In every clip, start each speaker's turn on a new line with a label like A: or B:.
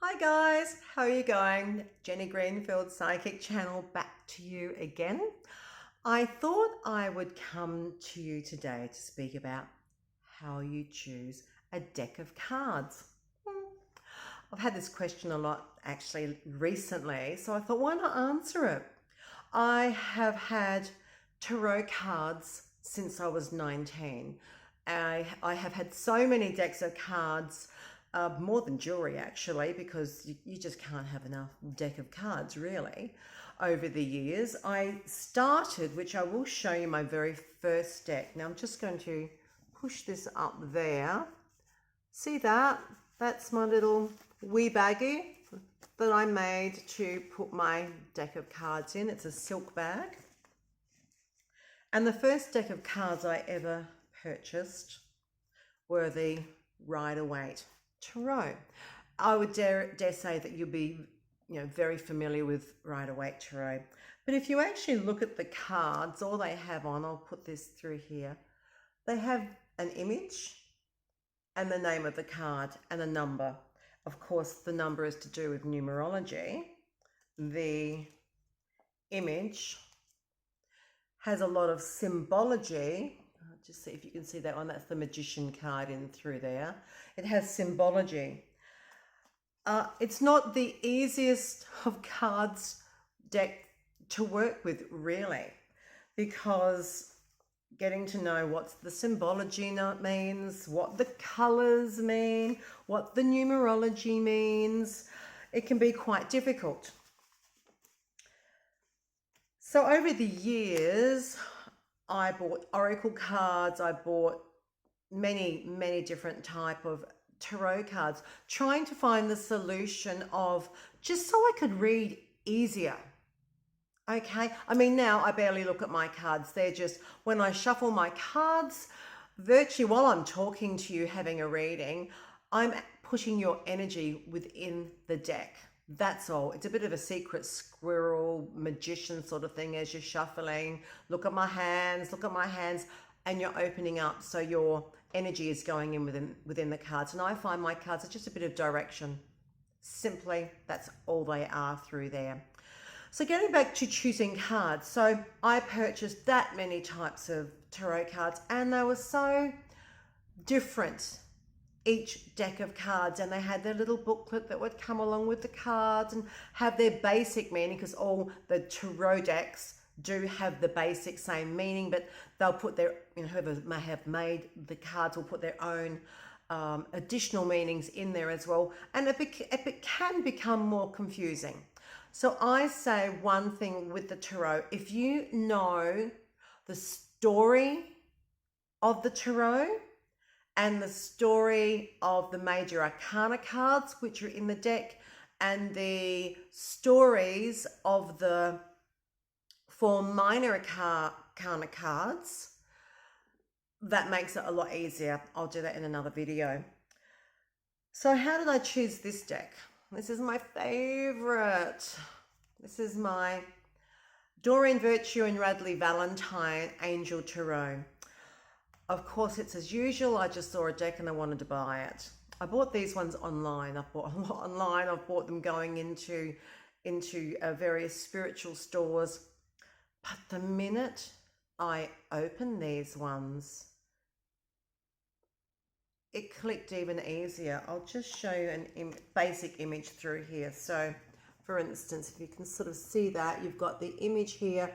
A: Hi guys, how are you going? Jenny Greenfield Psychic Channel back to you again. I thought I would come to you today to speak about how you choose a deck of cards. I've had this question a lot actually recently, so I thought why not answer it? I have had tarot cards since I was 19. I have had so many decks of cards, more than jewelry actually, because you just can't have enough deck of cards really. Over the years, I started, which I will show you my very first deck. Now I'm just going to push this up there. See that? That's my little wee baggie that I made to put my deck of cards in. It's a silk bag. And the first deck of cards I ever purchased were the Rider-Waite Tarot. I would dare say that you'll be very familiar with Rider-Waite Tarot. But if you actually look at the cards, all they have on, I'll put this through here, they have an image and the name of the card and a number. Of course, the number is to do with numerology. The image has a lot of symbology. Just see if you can see that one. That's the Magician card in through there. It has symbology. It's not the easiest of cards deck to work with, really, because getting to know what the symbology means, what the colors mean, what the numerology means, it can be quite difficult. So over the years, I bought oracle cards, I bought many different type of tarot cards, trying to find the solution of just so I could read easier. Okay, I mean, now I barely look at my cards. They're just, when I shuffle my cards, virtually while I'm talking to you, having a reading, I'm putting your energy within the deck. That's all. It's a bit of a secret squirrel magician sort of thing as you're shuffling. Look at my hands, and you're opening up, so your energy is going in within the cards. And I find my cards are just a bit of direction. Simply, that's all they are through there. So getting back to choosing cards, so I purchased that many types of tarot cards, and they were so different, each deck of cards, and they had their little booklet that would come along with the cards and have their basic meaning, because all the tarot decks do have the basic same meaning, but they'll put their, whoever may have made the cards will put their own additional meanings in there as well, and it can become more confusing. So I say one thing with the tarot: if you know the story of the tarot and the story of the major arcana cards which are in the deck, and the stories of the four minor arcana cards, that makes it a lot easier. I'll do that in another video. So how did I choose this deck? This is my favorite. This is my Doreen Virtue and Radley Valentine Angel Tarot. Of course, it's as usual. I just saw a deck and I wanted to buy it. I bought these ones online. I've bought a lot online. I've bought them going into various spiritual stores. But the minute I opened these ones, it clicked even easier. I'll just show you a basic image through here. So for instance, if you can sort of see that, you've got the image here,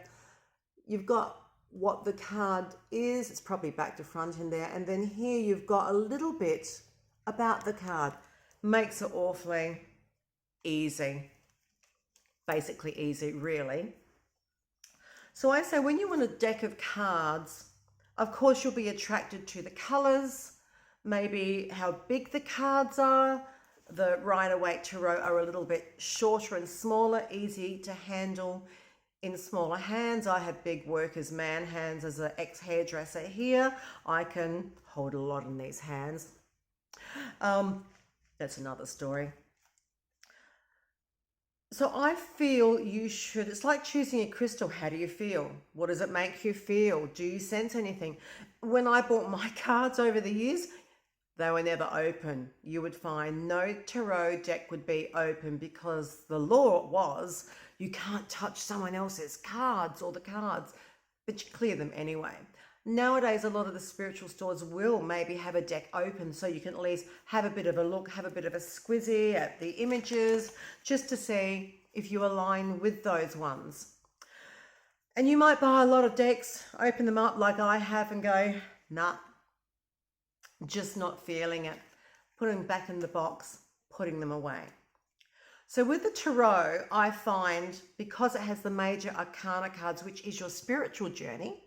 A: you've got what the card is, it's probably back to front in there, and then here you've got a little bit about the card. Makes it awfully easy, basically easy really. So I say when you want a deck of cards, of course you'll be attracted to the colors, maybe how big the cards are. The Rider-Waite Tarot are a little bit shorter and smaller, easy to handle in smaller hands. I have big worker's man hands as an ex-hairdresser here. I can hold a lot in these hands. That's another story. So I feel you should, it's like choosing a crystal. How do you feel? What does it make you feel? Do you sense anything? When I bought my cards over the years, They were never open. You would find no tarot deck would be open because the law was you can't touch someone else's cards or the cards, but you clear them anyway. Nowadays, a lot of the spiritual stores will maybe have a deck open so you can at least have a bit of a look, have a bit of a squizzy at the images, just to see if you align with those ones. And you might buy a lot of decks, open them up like I have and go, nah, just not feeling it. Put them back in the box, putting them away. So with the tarot, I find because it has the major arcana cards, which is your spiritual journey,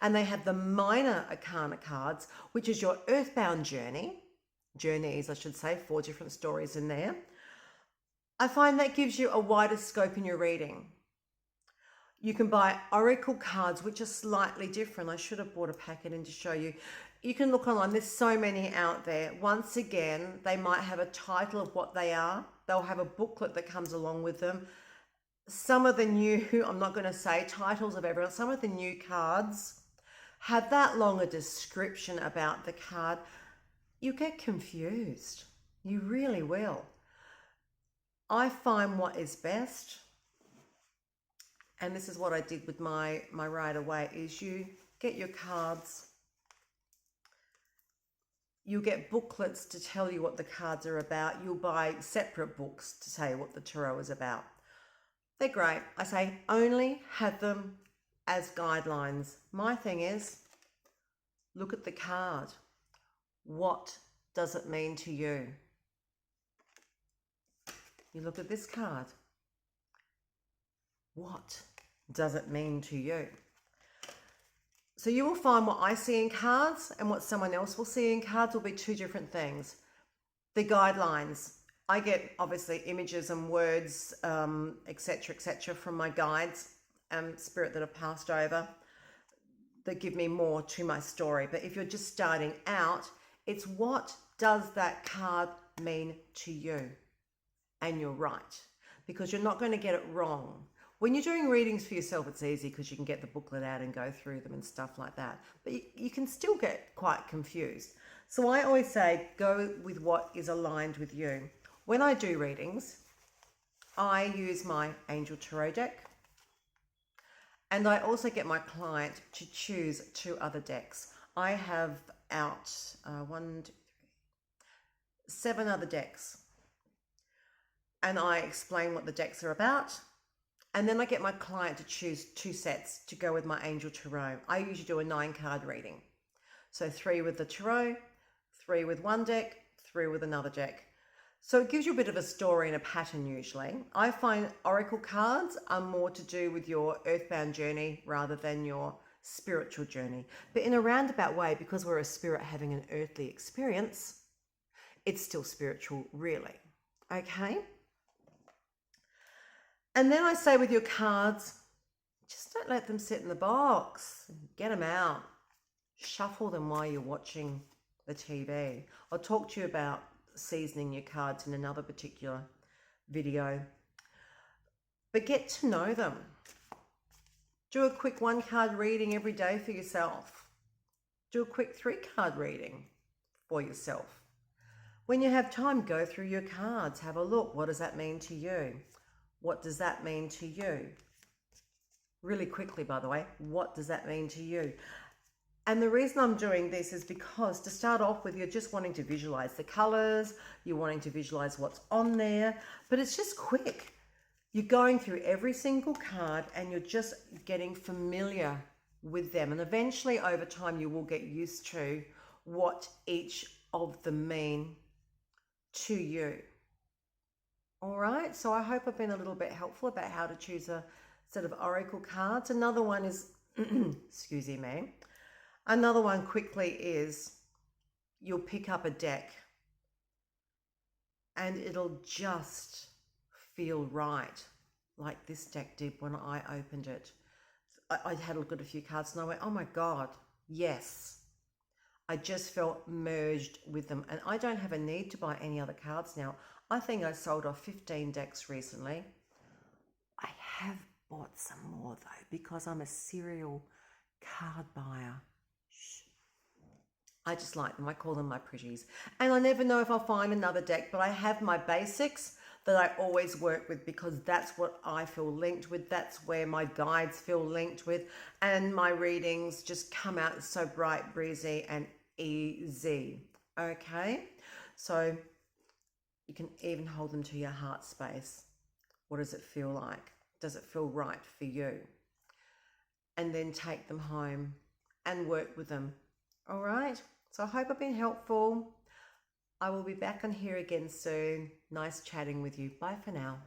A: and they have the minor arcana cards, which is your earthbound journeys, I should say, 4 different stories in there. I find that gives you a wider scope in your reading. You can buy oracle cards, which are slightly different. I should have bought a packet in to show you. You can look online. There's so many out there. Once again, they might have a title of what they are. They'll have a booklet that comes along with them. Some of the new, I'm not going to say titles of everyone, some of the new cards have that long a description about the card. You get confused. You really will. I find what is best, and this is what I did with my Rider-Waite, is you get your cards. You'll get booklets to tell you what the cards are about. You'll buy separate books to tell you what the tarot is about. They're great. I say only have them as guidelines. My thing is, look at the card. What does it mean to you? You look at this card. What does it mean to you? So you will find what I see in cards and what someone else will see in cards will be 2 different things. The guidelines. I get obviously images and words, etc., from my guides and spirit that have passed over that give me more to my story. But if you're just starting out, it's what does that card mean to you? And you're right, because you're not going to get it wrong. When you're doing readings for yourself, it's easy because you can get the booklet out and go through them and stuff like that. But you can still get quite confused. So I always say, go with what is aligned with you. When I do readings, I use my Angel Tarot deck. And I also get my client to choose 2 other decks. I have out 7 other decks. And I explain what the decks are about. And then I get my client to choose 2 sets to go with my Angel Tarot. I usually do a 9-card reading. So 3 with the Tarot, 3 with one deck, 3 with another deck. So it gives you a bit of a story and a pattern usually. I find oracle cards are more to do with your earthbound journey rather than your spiritual journey. But in a roundabout way, because we're a spirit having an earthly experience, it's still spiritual really. Okay? And then I say with your cards, just don't let them sit in the box. Get them out. Shuffle them while you're watching the TV. I'll talk to you about seasoning your cards in another particular video. But get to know them. Do a quick 1-card reading every day for yourself. Do a quick 3-card reading for yourself. When you have time, go through your cards. Have a look. What does that mean to you? What does that mean to you? Really quickly, by the way, what does that mean to you? And the reason I'm doing this is because to start off with, you're just wanting to visualize the colors, you're wanting to visualize what's on there, but it's just quick. You're going through every single card and you're just getting familiar with them. And eventually over time, you will get used to what each of them mean to you. All right, so I hope I've been a little bit helpful about how to choose a set of oracle cards. Another one is, excuse me, another one quickly is you'll pick up a deck and it'll just feel right, like this deck did when I opened it. I had a look at a few cards and I went, oh my God, yes. I just felt merged with them. And I don't have a need to buy any other cards now. I think I sold off 15 decks recently. I have bought some more though, because I'm a serial card buyer. Shh. I just like them. I call them my pretties. And I never know if I'll find another deck, but I have my basics that I always work with because that's what I feel linked with. That's where my guides feel linked with. And my readings just come out so bright, breezy, and easy. Okay? So you can even hold them to your heart space. What does it feel like? Does it feel right for you? And then take them home and work with them. All right? So I hope I've been helpful. I will be back on here again soon. Nice chatting with you. Bye for now.